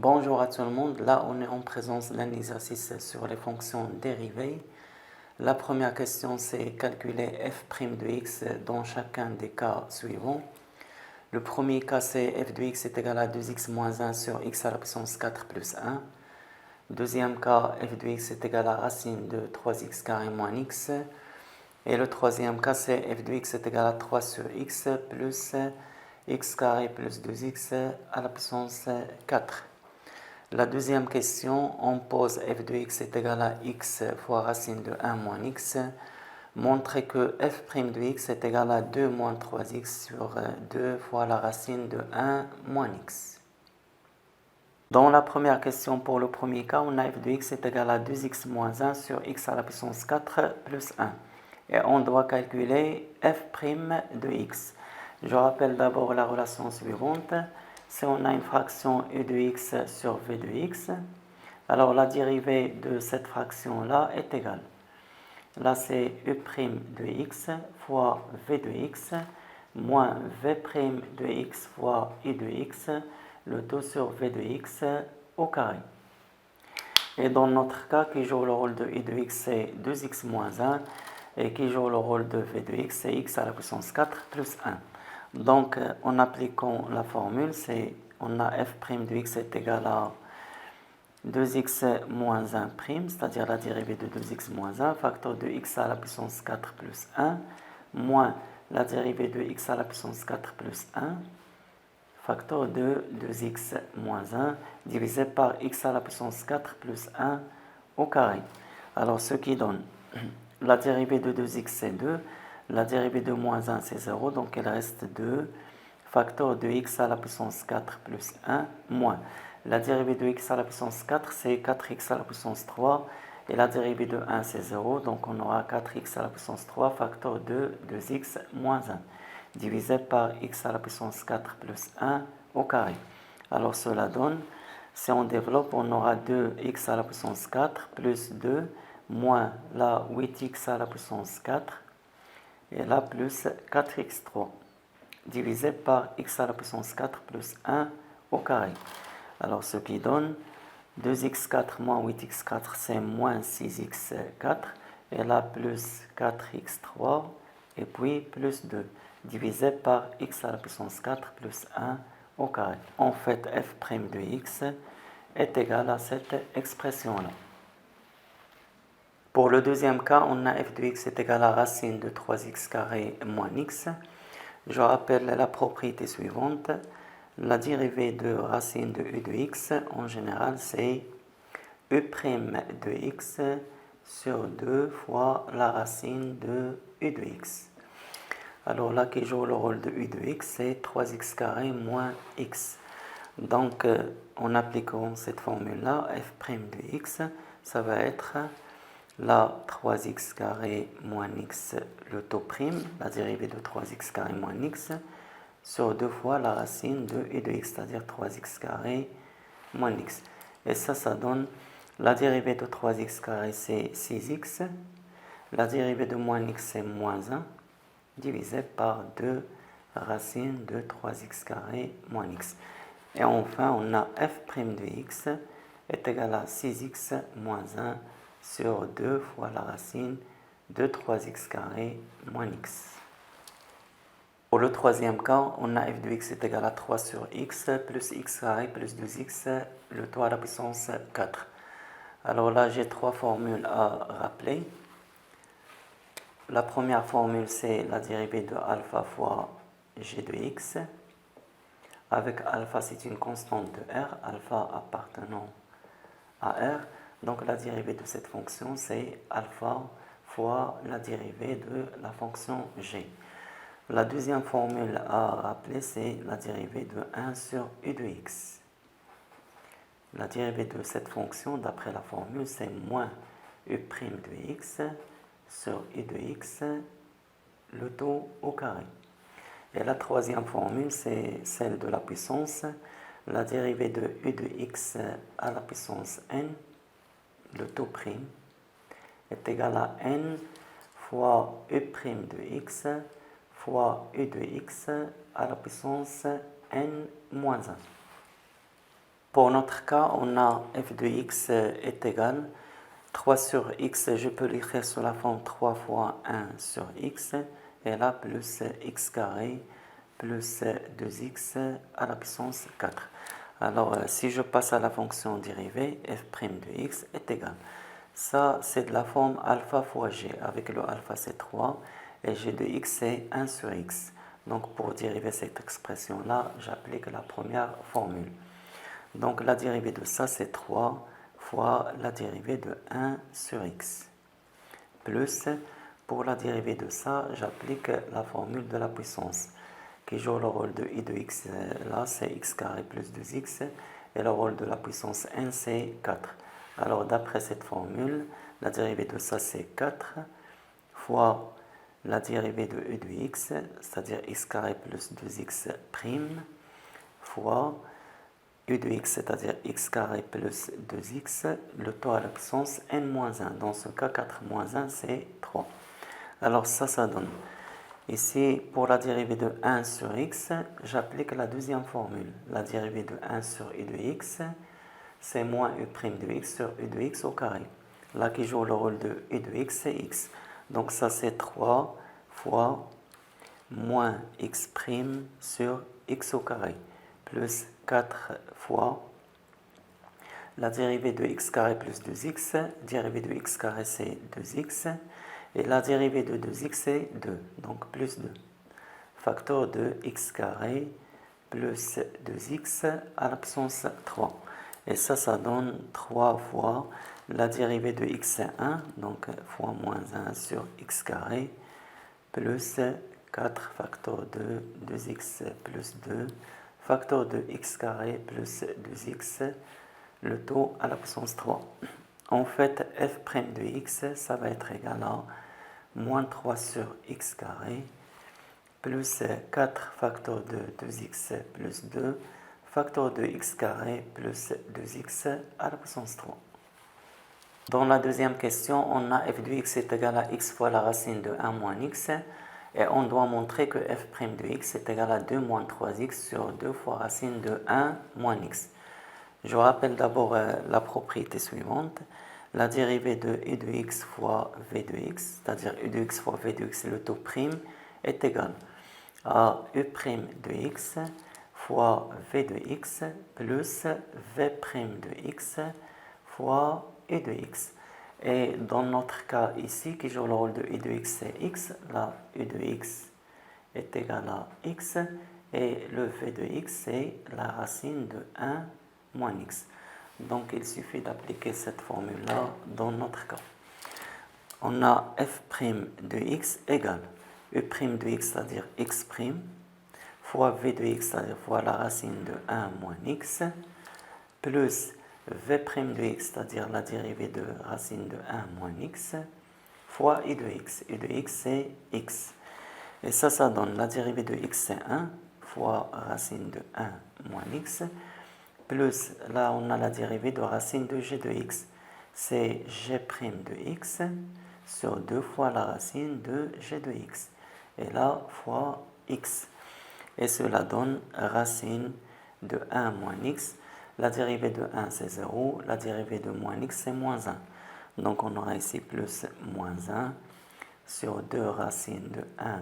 Bonjour à tout le monde, là on est en présence d'un exercice sur les fonctions dérivées. La première question c'est calculer f' de x dans chacun des cas suivants. Le premier cas c'est f de x est égal à 2x moins 1 sur x à la puissance 4 plus 1. Deuxième cas, f de x est égal à racine de 3x carré moins x. Et le troisième cas c'est f de x est égal à 3 sur x plus x carré plus 2x à la puissance 4. La deuxième question, on pose f de x est égal à x fois racine de 1 moins x. Montrer que f' de x est égal à 2 moins 3x sur 2 fois la racine de 1 moins x. Dans la première question, pour le premier cas, on a f de x est égal à 2x moins 1 sur x à la puissance 4 plus 1. Et on doit calculer f' de x. Je rappelle d'abord la relation suivante. Si on a une fraction e de x sur v de x, alors la dérivée de cette fraction-là est égale. Là, c'est e' de x fois v de x moins v' de x fois e de x, le tout sur v de x au carré. Et dans notre cas, qui joue le rôle de e de x, c'est 2x moins 1, et qui joue le rôle de v de x, c'est x à la puissance 4 plus 1. Donc, en appliquant la formule, on a f' de x est égal à 2x moins 1', c'est-à-dire la dérivée de 2x moins 1, facteur de x à la puissance 4 plus 1, moins la dérivée de x à la puissance 4 plus 1, facteur de 2x moins 1, divisé par x à la puissance 4 plus 1 au carré. Alors, ce qui donne la dérivée de 2x, c'est 2. La dérivée de moins 1, c'est 0. Donc, il reste 2. Facteur de x à la puissance 4 plus 1, moins. La dérivée de x à la puissance 4, c'est 4x à la puissance 3. Et la dérivée de 1, c'est 0. Donc, on aura 4x à la puissance 3, facteur de 2x moins 1, divisé par x à la puissance 4 plus 1 au carré. Alors, cela donne, si on développe, on aura 2x à la puissance 4 plus 2 moins la 8x à la puissance 4 et là plus 4x3 divisé par x à la puissance 4 plus 1 au carré. Alors ce qui donne 2x4 moins 8x4 c'est moins 6x4 et là plus 4x3 et puis plus 2 divisé par x à la puissance 4 plus 1 au carré. En fait, f' de x est égal à cette expression-là. Pour le deuxième cas, on a f de x est égal à racine de 3x carré moins x. Je rappelle la propriété suivante. La dérivée de racine de e de x, en général, c'est e' de x sur 2 fois la racine de e de x. Alors là, qui joue le rôle de e de x, c'est 3x carré moins x. Donc, en appliquant cette formule-là, f' de x, ça va être la 3x carré moins x, le taux prime, la dérivée de 3x carré moins x, sur 2 fois la racine de e de x, c'est-à-dire 3x carré moins x. Et ça donne la dérivée de 3x carré, c'est 6x. La dérivée de moins x, c'est moins 1, divisé par 2 racine de 3x carré moins x. Et enfin, on a f' de x est égal à 6x moins 1 sur 2 fois la racine de 3x carré moins x. Pour le troisième cas, on a f de x est égal à 3 sur x plus x carré plus 2x, le tout à la puissance 4. Alors là, j'ai trois formules à rappeler. La première formule, c'est la dérivée de alpha fois g de x. Avec alpha, c'est une constante de r, alpha appartenant à r. Donc la dérivée de cette fonction, c'est alpha fois la dérivée de la fonction g. La deuxième formule à rappeler, c'est la dérivée de 1 sur e de x. La dérivée de cette fonction, d'après la formule, c'est moins e' de x sur e de x, le tout au carré. Et la troisième formule, c'est celle de la puissance. La dérivée de e de x à la puissance n, le tout prime, est égal à n fois e' de x fois e de x à la puissance n moins 1. Pour notre cas, on a f de x est égal 3 sur x, je peux l'écrire sous la forme 3 fois 1 sur x, et là plus x carré plus 2x à la puissance 4. Alors, si je passe à la fonction dérivée, f' de x est égal. Ça, c'est de la forme alpha fois g. Avec le alpha, c'est 3, et g de x, c'est 1 sur x. Donc, pour dériver cette expression-là, j'applique la première formule. Donc, la dérivée de ça, c'est 3 fois la dérivée de 1 sur x. Plus, pour la dérivée de ça, j'applique la formule de la puissance, qui joue le rôle de i de x, là, c'est x carré plus 2x, et le rôle de la puissance n, c'est 4. Alors, d'après cette formule, la dérivée de ça, c'est 4 fois la dérivée de e de x, c'est-à-dire x carré plus 2x prime, fois u de x, c'est-à-dire x carré plus 2x, le taux à la puissance n-1. Dans ce cas, 4 moins 1, c'est 3. Alors ça donne. Ici, pour la dérivée de 1 sur x, j'applique la deuxième formule. La dérivée de 1 sur u de x, c'est moins u' de x sur u de x au carré. Là, qui joue le rôle de u de x, c'est x. Donc ça, c'est 3 fois moins x' sur x au carré, plus 4 fois la dérivée de x carré plus 2x, dérivée de x carré c'est 2x, et la dérivée de 2x c'est 2, donc plus 2. Facteur de x carré plus 2x à la puissance 3. Et ça donne 3 fois la dérivée de x c'est 1, donc fois moins 1 sur x carré, plus 4 facteur de 2x plus 2, facteur de x carré plus 2x, le tout à la puissance 3. En fait, f' de x, ça va être égal à moins 3 sur x carré, plus 4 facteur de 2x plus 2, facteur de x carré plus 2x à la puissance 3. Dans la deuxième question, on a f de x est égal à x fois la racine de 1 moins x, et on doit montrer que f' de x est égal à 2 moins 3x sur 2 fois racine de 1 moins x. Je rappelle d'abord la propriété suivante. La dérivée de u de x fois v de x, c'est-à-dire u de x fois v de x, le taux prime, est égal à u' de x fois v de x plus v' de x fois u de x. Et dans notre cas ici, qui joue le rôle de u de x, c'est x. Là, u de x est égal à x. Et le v de x, c'est la racine de 1 moins x. Donc, il suffit d'appliquer cette formule-là dans notre cas. On a f' de x égale u' de x, c'est-à-dire x', fois v de x, c'est-à-dire fois la racine de 1 moins x, plus v' de x, c'est-à-dire la dérivée de racine de 1 moins x, fois i de x. i de x, c'est x. Et ça donne la dérivée de x, c'est 1, fois racine de 1 moins x, plus, là on a la dérivée de racine de g de x, c'est g' de x sur 2 fois la racine de g de x, et là fois x, et cela donne racine de 1 moins x. La dérivée de 1 c'est 0, la dérivée de moins x c'est moins 1, donc on aura ici plus moins 1 sur 2 racines de 1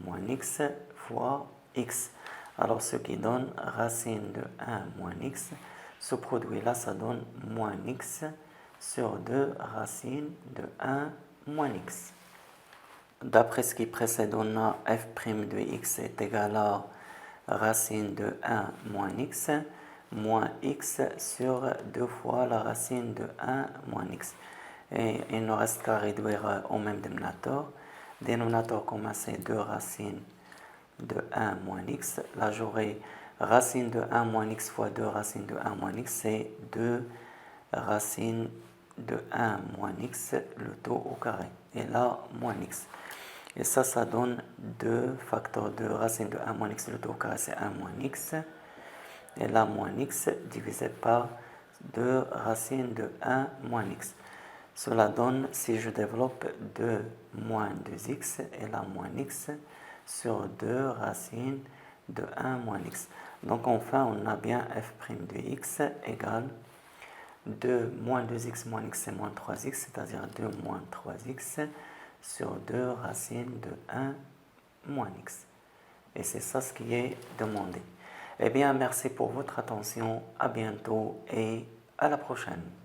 moins x fois x. Alors, ce qui donne racine de 1 moins x, ce produit-là, ça donne moins x sur 2 racines de 1 moins x. D'après ce qui précède, on a f' de x est égal à racine de 1 moins x sur 2 fois la racine de 1 moins x. Et il ne reste qu'à réduire au même dénominateur. Dénominateur commun, c'est 2 racines de 1 moins x. Là, j'aurai racine de 1 moins x fois 2 racines de 1 moins x, c'est 2 racines de 1 moins x, le taux au carré. Et là, moins x. Et ça donne 2 facteurs de racine de 1 moins x, le taux au carré, c'est 1 moins x. Et là, moins x divisé par 2 racines de 1 moins x. Cela donne, si je développe, 2 moins 2x et là moins x sur 2 racines de 1 moins x. Donc enfin, on a bien f' de x égale 2 moins 2x moins x, c'est moins 3x, c'est-à-dire 2 moins 3x sur 2 racine de 1 moins x. Et c'est ça ce qui est demandé. Eh bien, merci pour votre attention, à bientôt et à la prochaine.